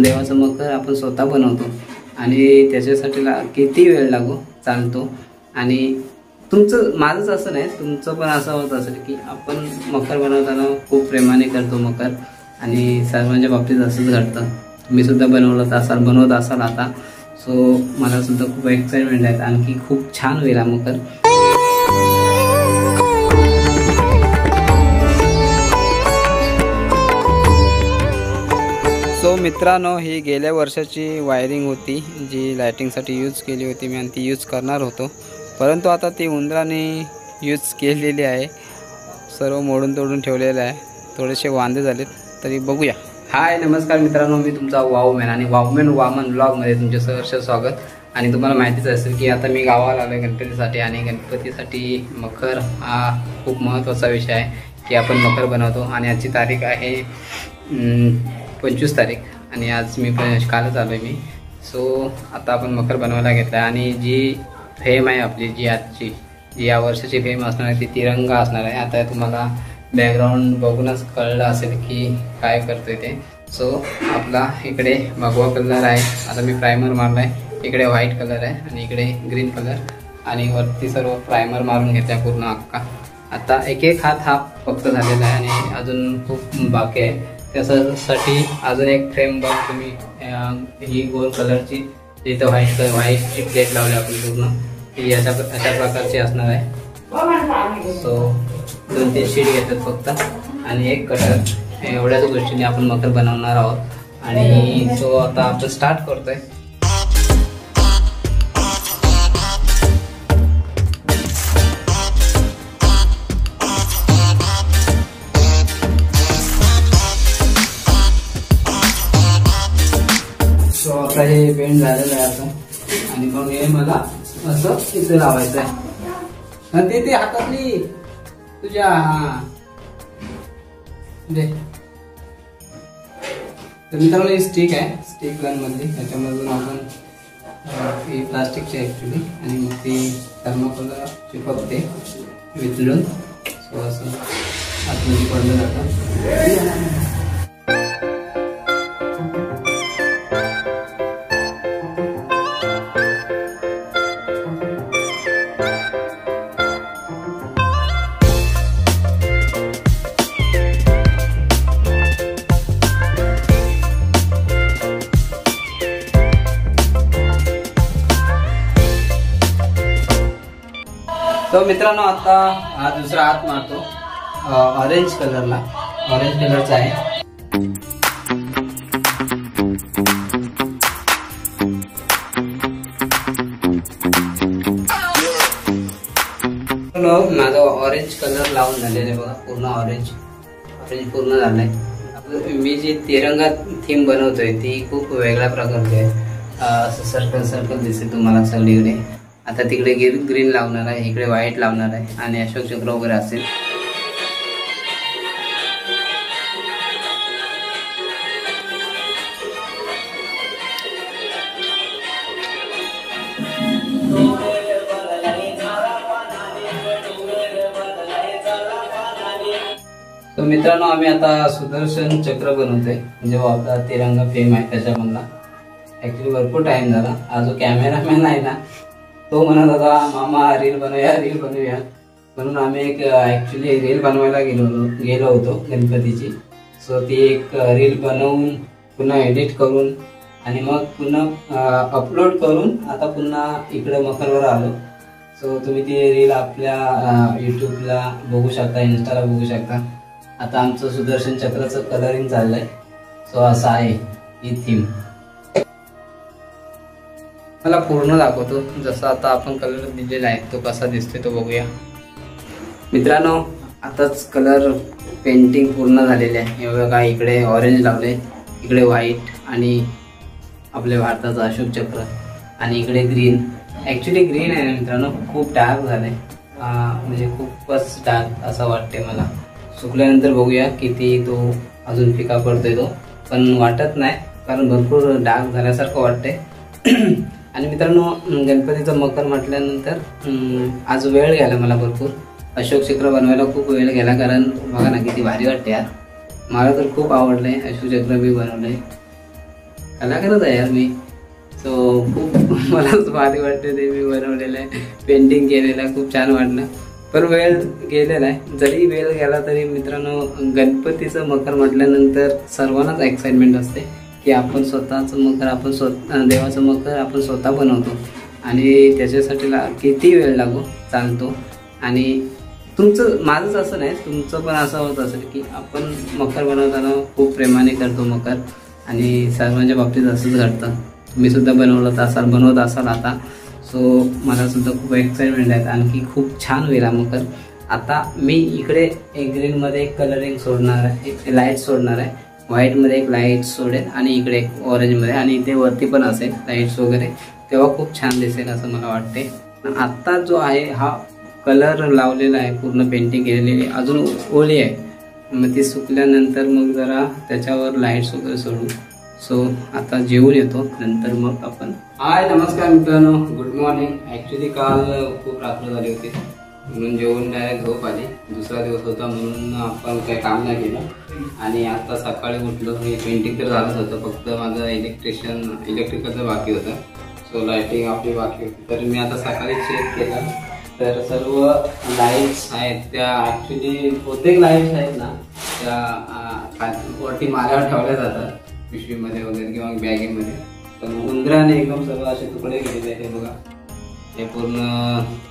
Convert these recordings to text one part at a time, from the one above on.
देवाचा मकर आपण स्वतः बनवतो आणि त्याच्यासाठी किती वेळ लागो चालतो. आणि तुमचं माझंच असं नाही, तुमचं पण असं होत असेल की आपण मकर बनवताना खूप प्रेमाने करतो मकर आणि सर्वांच्या बाबतीत असंच घडतं. मी सुद्धा बनवत असाल आता. सो मला सुद्धा खूप एक्साइटमेंट आहे, आणखी खूप छान होईल हा मकर. सो मित्रांनो, ही गेल्या वर्षाची वायरिंग होती जी लायटिंगसाठी यूज केली होती मी, आणि ती यूज करणार होतो, परंतु आता ती उंदराने यूज केलेली आहे. सर्व मोडून तोडून ठेवलेलं आहे, थोडेसे वांदे झालेत, तरी बघूया. हाय नमस्कार मित्रांनो, मी तुमचा वावमॅन आणि वामन ब्लॉगमध्ये तुमचे सहर्ष स्वागत. आणि तुम्हाला माहितीच असेल की आता मी गावाला आलो आहे गणपतीसाठी, आणि गणपतीसाठी मकर हा खूप महत्त्वाचा विषय आहे की आपण मकर बनवतो. आणि आजची तारीख आहे 25 तारीख, आणि आज मी कालच आलो आहे मी. सो आता आपण मकर बनवायला घेतला आहे, आणि जी फेम आहे आपली, जी या वर्षाची फेम असणार आहे ती तिरंगा असणार आहे. आता तुम्हाला बॅकग्राऊंड बघूनच कळलं असेल की काय करतोय ते. सो आपला इकडे भगवा कलर आहे, आता मी प्रायमर मारला आहे. इकडे व्हाईट कलर आहे आणि इकडे ग्रीन कलर, आणि वरती सर्व प्रायमर मारून घेतला पूर्ण अख्खा. आता एक हात हा फक्त झालेला आहे आणि अजून खूप बाकी आहे. त्यासाठी अजून एक फ्रेम बघ तुम्ही, ही गोल कलरची इथं व्हाईटची प्लेट लावली आपण पूर्ण, ही अशा प्रकारची असणार आहे. सो 2-3 शीट घेतात फक्त आणि एक कटर, एवढ्याच गोष्टीने आपण मकर बनवणार आहोत. आणि सो आता आपण स्टार्ट करतोय. सो आता हे बेंड झालेलं आहे आता, आणि मग हे मला असं इथे लावायचं आहे. ते हातातली तुझ्या तर मित्रांनो ही स्टिक आहे, स्टिक गन मधली, त्याच्यामधून आपण ही प्लास्टिकची ॲक्च्युली, आणि मग ती थर्माकोलला चिपकते वितळून. सो असं आतमध्ये पडलं जातं. तो मित्रांनो आता हा दुसरा हात मारतो ऑरेंज कलरला, ऑरेंज कलरचा आहे. माझा ऑरेंज कलर लावून झालेला आहे बघा, पूर्ण ऑरेंज पूर्ण झालाय. मी जी तिरंगा थीम बनवतोय ती खूप वेगळ्या प्रकारची आहे. असं सर्कल दिसेल तुम्हाला सगळीकडे. आता तिकडे ग्रीन लावणार आहे, इकडे व्हाईट लावणार आहे, आणि अशोक चक्र वगैरे असेल. तर मित्रांनो, आम्ही आता सुदर्शन चक्र बनवतोय, जेव्हा आपला तिरंगा फेम आहे त्याच्यामधला. ऍक्च्युली भरपूर टाइम झाला. हा जो कॅमेरामॅन आहे ना, तो म्हणत होता मामा रील बनवूया, म्हणून आम्ही एक ऍक्च्युली रील बनवायला गेलो होतो गणपतीची. सो ती एक रील बनवून पुन्हा एडिट करून आणि मग पुन्हा अपलोड करून आता पुन्हा इकडे मकरवर आलो. सो तुम्ही ती रील आपल्या यूट्यूबला बघू शकता, इन्स्टाला बघू शकता. आता आमचं सुदर्शन चक्राचं कलरिंग चाललंय. सो असं आहे ही थीम. मला पूर्ण दाखवतो, जसं आता आपण कलर दिलेला आहे तो कसा दिसतोय तो बघूया. मित्रांनो, आताच कलर पेंटिंग पूर्ण झालेली आहे. हे बघा, इकडे ऑरेंज लावले, इकडे व्हाईट आणि आपल्या भारताचं अशोक चक्र, आणि इकडे ग्रीन. ॲक्च्युली ग्रीन आहे ना मित्रांनो, खूप डार्क झालंय, म्हणजे खूपच डार्क असं वाटते मला. सुकल्यानंतर बघूया किती तो अजून फिका पडतोय तो, पण वाटत नाही कारण भरपूर डार्क झाल्यासारखं वाटतंय. आणि मित्रांनो, गणपतीचं मकर म्हटल्यानंतर आज वेळ गेला मला भरपूर. अशोक चक्र बनवायला खूप वेळ गेला, कारण बघा ना किती भारी वाटते यार. मला तर खूप आवडलंय. अशोक चक्र मी बनवलंय कलाकारच आहे यार मी. सो खूप मला भारी वाटते ते मी बनवलेलं आहे, पेंटिंग केलेलं आहे, खूप छान वाटलं. पण वेळ गेलेला आहे. जरी वेळ गेला तरी मित्रांनो, गणपतीचं मकर म्हटल्यानंतर सर्वांनाच एक्साइटमेंट असते की आपण स्वतःचं मकर, आपण देवाचं मकर आपण स्वतः बनवतो आणि त्याच्यासाठी किती वेळ लागो चालतो. आणि माझंच असं नाही, तुमचं पण असं होत असेल की आपण मकर बनवताना खूप प्रेमाने करतो मकर, आणि सर्वांच्या बाबतीत असंच घडतं. तुम्ही सुद्धा बनवत असाल आता. सो मला सुद्धा खूप एक्साइटमेंट आहे, आणखी खूप छान होईल मकर. आता मी इकडे एक ग्रीनमध्ये एक कलरिंग सोडणार आहे, एक लाईट सोडणार आहे, व्हाईटमध्ये एक लाईट सोडेल आणि इकडे एक ऑरेंजमध्ये, आणि इथे वरती पण असेल लाईट्स वगैरे, तेव्हा खूप छान दिसेल असं मला वाटते. आत्ता जो आहे हा कलर लावलेला आहे, पूर्ण पेंटिंग केलेली आहे, अजून ओली आहे. मग ती सुकल्यानंतर मग जरा त्याच्यावर लाईट्स वगैरे सोडू. सो आता जेवून येतो, नंतर मग आपण. हाय नमस्कार मित्रांनो, गुड मॉर्निंग. ॲक्च्युली काल खूप रात्र झाली होती म्हणून जेवून डायरेक्ट झोप आली. दुसरा दिवस होता म्हणून आपण काही काम नाही केलं. आणि आता सकाळी उठलो, मी पेंटिंग तर झालंच होतं, फक्त माझं इलेक्ट्रिकलचं बाकी होतं. सो लाईटिंग आपली बाकी होती. तर मी आता सकाळी चेक केलं तर सर्व लाईट्स आहेत त्या ॲक्च्युली बहुतेक लाईट्स आहेत ना त्या वरती माल्यावर ठेवल्या जातात, पिशवीमध्ये वगैरे किंवा बॅगेमध्ये. पण उंदराने एकदम सर्व असे तुकडे केलेले आहेत. हे बघा, हे पूर्ण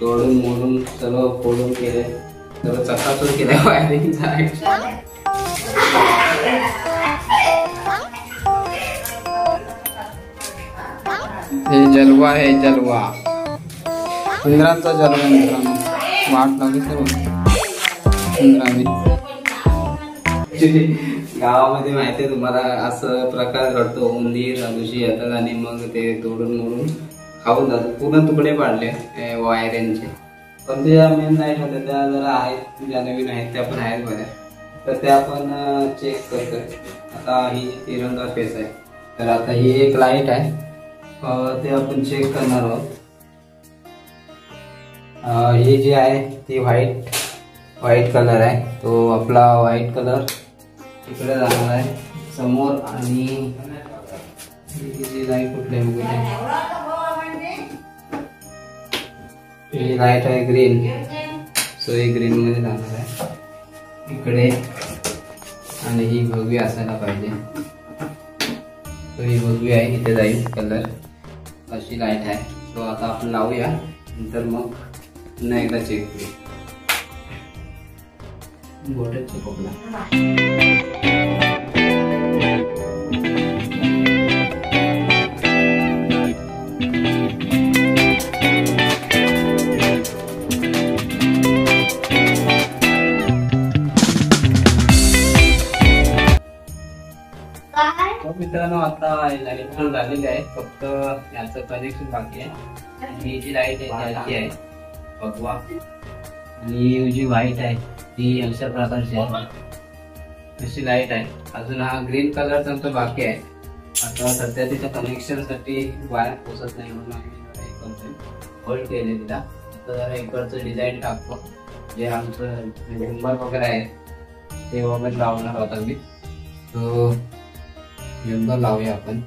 तोडून मोडून सर्व फोडून केले, सर्व चकाचूर केले वायरिंगचा. हे जलवा आहे, जलवा, उंदरांचा जलवा मित्रांनो. वाट लावली सर्व उंदराने. गावामध्ये माहिती आहे तुम्हाला, असं प्रकार घडतो, उंदीर अगुशी येतात आणि मग ते तोडून मोडून खाऊन जातात. पूर्ण तुकडे पाडले वायरिंगचे. पण त्या मेन लाईट होत्या त्या जरा आहेत, ज्या नवीन आहेत त्या पण आहेत बऱ्या, तर त्या आपण चेक करतोय. आता ही तिरंगा फेस आहे, तर आता ही एक लाईट आहे, ते आपण चेक करणार आहोत. ही जी आहे ती व्हाईट कलर आहे, तो आपला व्हाईट कलर इकडे जाणार आहे समोर. आणि ही लाईट कुठली आहे, ही लाईट आहे ग्रीन, सो ही ग्रीन मध्ये जाणार आहे इकडे. आणि ही भगवी असायला पाहिजे, तो ही भगवी आहे, इथे जाईल कलर. अशी लाईट आहे. सो आता आपण लावूया, नंतर मग पुन्हा एकदा चेक करू. बोटल चिपकला. मित्रांनो आता लाईट पण झालेली आहे, फक्त याचं कनेक्शन बाकी आहे. ही जी लाईट आहे त्याची आहे भगवा, आणि ही जी व्हाईट आहे ती अशा प्रकारची आहे, अशी लाईट आहे. अजून हा ग्रीन कलरचा आमचा बाकी आहे. आता सध्या तिच्या कनेक्शनसाठी वायर पोचत नाही म्हणून आम्ही होल्ड केले तिला. आता जरा इकडचं डिझाईन टाकतो, जे आमचं झुंबर वगैरे आहे ते वगैरे लावणार आहोत आम्ही. तो झुंबर लावूया आपण.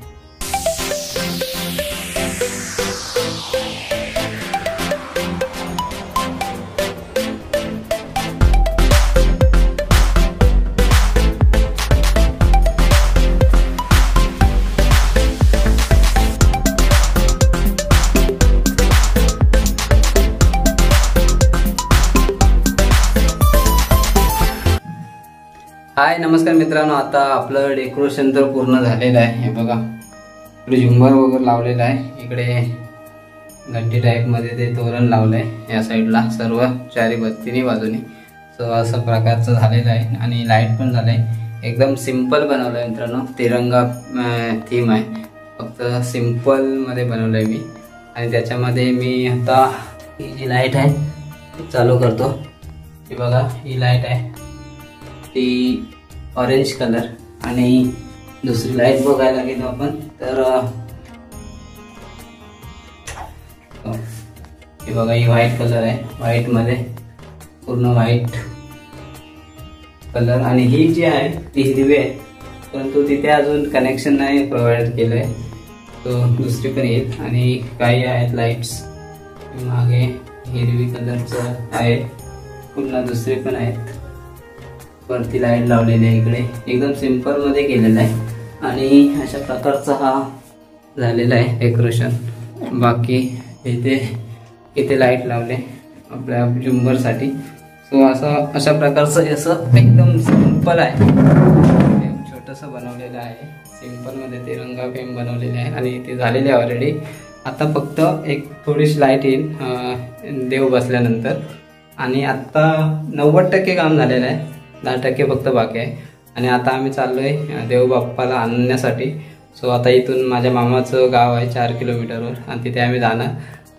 हाय नमस्कार मित्रांनो, आता आपलं डेकोरेशन तर पूर्ण झालेलं आहे. हे बघा, इकडे झुंबर वगैरे लावलेलं आहे, इकडे घंटी टाईपमध्ये ते तोरण लावलं आहे या साईडला, सर्व चारी तिन्ही बाजूनी. सो असं प्रकारचं झालेलं आहे. आणि लाईट पण झालं आहे. एकदम सिम्पल बनवलं आहे मित्रांनो, तिरंगा थीम आहे, फक्त सिम्पलमध्ये बनवलं आहे मी. आणि त्याच्यामध्ये मी आता ही जी लाईट आहे चालू करतो. हे बघा, ही लाईट आहे ती ऑरेंज कलर. आणि दुसरी लाईट बघायला गेलो आपण तर हे बघा, ही व्हाईट कलर आहे, व्हाईट मध्ये पूर्ण व्हाईट कलर. आणि ही जी आहे ती हिरवी आहे, परंतु तिथे अजून कनेक्शन नाही प्रोव्हाइड केलं आहे, तो दुसरी पण येईल. आणि काही आहेत लाईट्स मागे हिरवी कलरचं आहे, पुन्हा दुसरे पण आहेत. वरती लाईट लावलेली आहे, इकडे एकदम सिम्पल मध्ये केलेलं आहे. आणि अशा प्रकारचा हा झालेला आहे डेकोरेशन. बाकी इथे लाईट लावले आपल्या झुंबरसाठी. सो अशा प्रकारचं असं एकदम सिंपल आहे, छोटंसं बनवलेलं आहे. सिंपलमध्ये ते रंगा फेम बनवलेले आहे आणि ते झालेले आहे ऑलरेडी. आता फक्त एक थोडीशी लाईट येईल देव बसल्यानंतर. आणि आत्ता 90% काम झालेलं आहे, 10% फक्त बाकी आहे. आणि आता आम्ही चाललो आहे देव बाप्पाला आणण्यासाठी. सो आता इथून माझ्या मामाचं गाव आहे 4 किलोमीटरवर, आणि तिथे आम्ही जाणार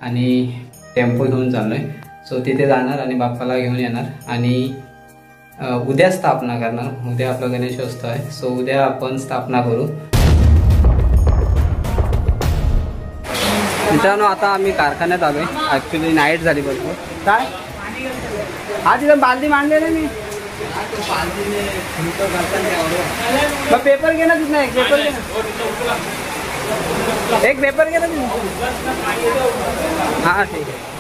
आणि टेम्पो घेऊन चाललो आहे. सो तिथे जाणार आणि बाप्पाला घेऊन येणार. आणि उद्या स्थापना करणार. उद्या आपला गणेशोत्सव आहे, सो उद्या आपण स्थापना करू. मित्रांनो आता आम्ही कारखान्यात आलो आहे. ॲक्च्युली नाईट झाली भरपूर. काय हा तिथं बालदी मांडलेलं मी. मग पेपर घे ना तिथं, एक पेपर घे ना, एक पेपर घे ना तिथं. हां ठीक आहे.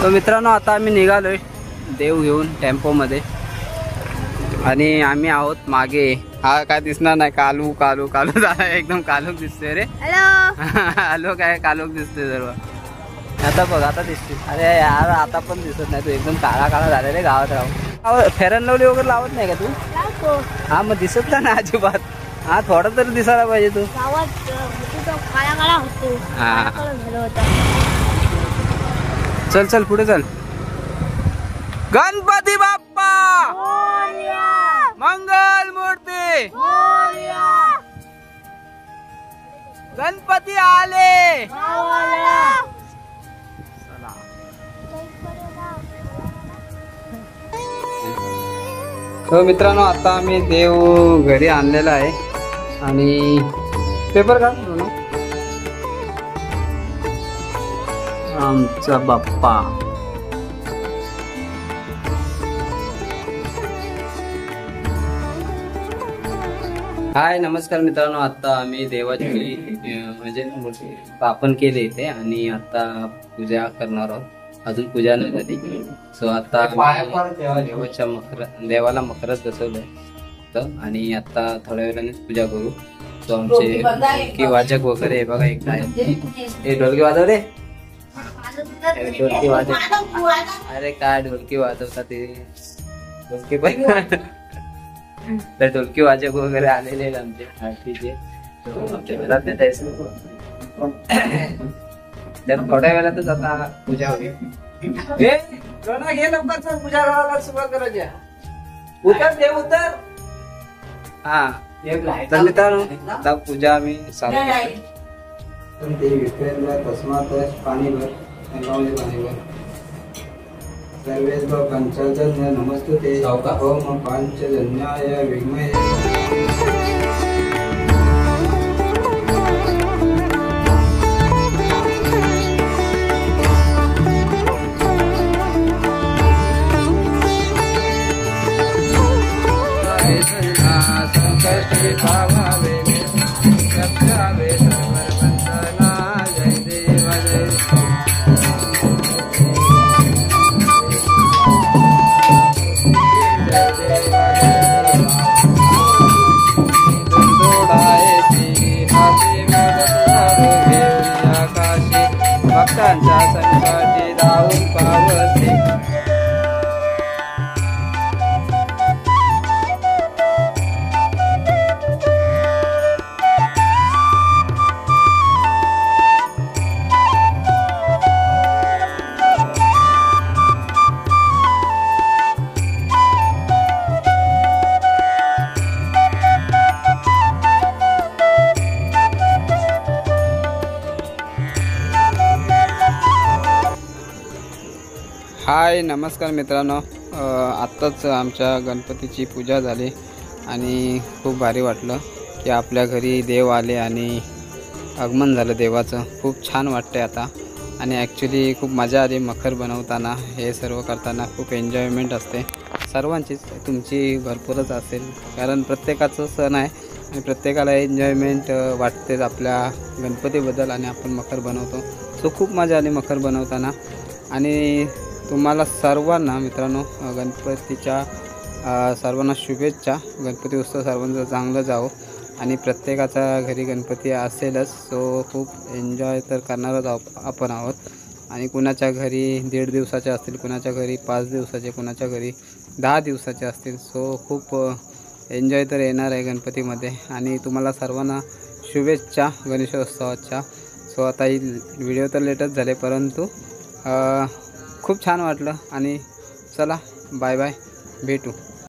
तर मित्रांनो आता आम्ही निघालोय देव घेऊन टेम्पोमध्ये. आणि आम्ही आहोत मागे. हा काय दिसणार नाही, कालू कालू कालू झाला, एकदम कालूक दिसतोय रे. हॅलो काय कालूक दिसतोय सर्व. आता बघ आता दिसते. अरे यार आता पण दिसत नाही, तू एकदम काळा काळा झाला रे. गावात राहून फेरन लवली वगैरे लावत नाही का तू? हा मग दिसत नाही ना अजिबात. हा थोडा तरी दिसायला पाहिजे तू. हा चल चल पुढे चल. गणपती बाप्पा मंगल मूर्ती, गणपती आले. तो मित्रांनो आता आम्ही देव घरी आणलेला आहे. आणि पेपर काढ ना. आमचा बाप्पा हाय नमस्कार मित्रांनो. आता आम्ही देवाची म्हणजे स्थापन केले इथे आणि आता पूजा करणार आहोत. अजून पूजा नाही झाली. सो आता देवाच्या देवाला मकरात बसवलंय आणि आता थोड्या वेळाने पूजा करू. सो आमचे ढोलकी वाजक वगैरे बघा एक आहे. ढोलकी वाजव रे. ढोलकी वाजव. अरे काय ढोलकी वाजवतात ते. ढोलकी पण तर ढोलकी वाजक वगैरे आलेले आहेत आमचे आरतीचे. आमच्या घरात जायचं तर थोड्या वेळातच आता पूजा होईल. घे लवकर चल, पूजा करायला सुरुवात करायची. उतर देव उतर. हा तर मित्रांनो आता पूजा आम्ही चालू पण ते विक्रेंद्र तस्मात पाणी भर पाणी भर सर्वेश पंचजन्य नमस्तुते ओम पंचजन्याय विघ्महे संकष्टी भावावे सत्यावे सर्ववंदना जय देव जय भक्तांच्या संकटी धावून पावसे हाय नमस्कार मित्रांनो, आत्ताच आमच्या गणपतीची पूजा झाली आणि खूप भारी वाटलं की आपल्या घरी देव आले आणि आगमन झालं देवाचं. खूप छान वाटते आता आणि ॲक्च्युली खूप मजा आली मखर बनवताना. हे सर्व करताना खूप एन्जॉयमेंट असते सर्वांचीच, तुमची भरपूरच असेल कारण प्रत्येकाचं सण आहे आणि प्रत्येकाला एन्जॉयमेंट वाटतेच आपल्या गणपतीबद्दल आणि आपण मखर बनवतो. सो खूप मजा आली मखर बनवताना आणि तुम्हाला सर्वांना मित्रांनो गणपतीच्या सर्वांना शुभेच्छा. गणपती उत्सव सर्वांचं चांगलं जावो आणि प्रत्येकाच्या घरी गणपती असेलच. सो खूप एन्जॉय तर करणारच आपण आहोत आणि कुणाच्या घरी 1.5 दिवसाचे असतील, कुणाच्या घरी 5 दिवसाचे, कुणाच्या घरी 10 दिवसाचे असतील. सो खूप एन्जॉय तर येणार आहे गणपतीमध्ये आणि तुम्हाला सर्वांना शुभेच्छा गणेशोत्सवाच्या. सो आता ही व्हिडिओ तर लेटच झाले परंतु खूप छान वाटलं आणि चला बाय बाय, भेटू.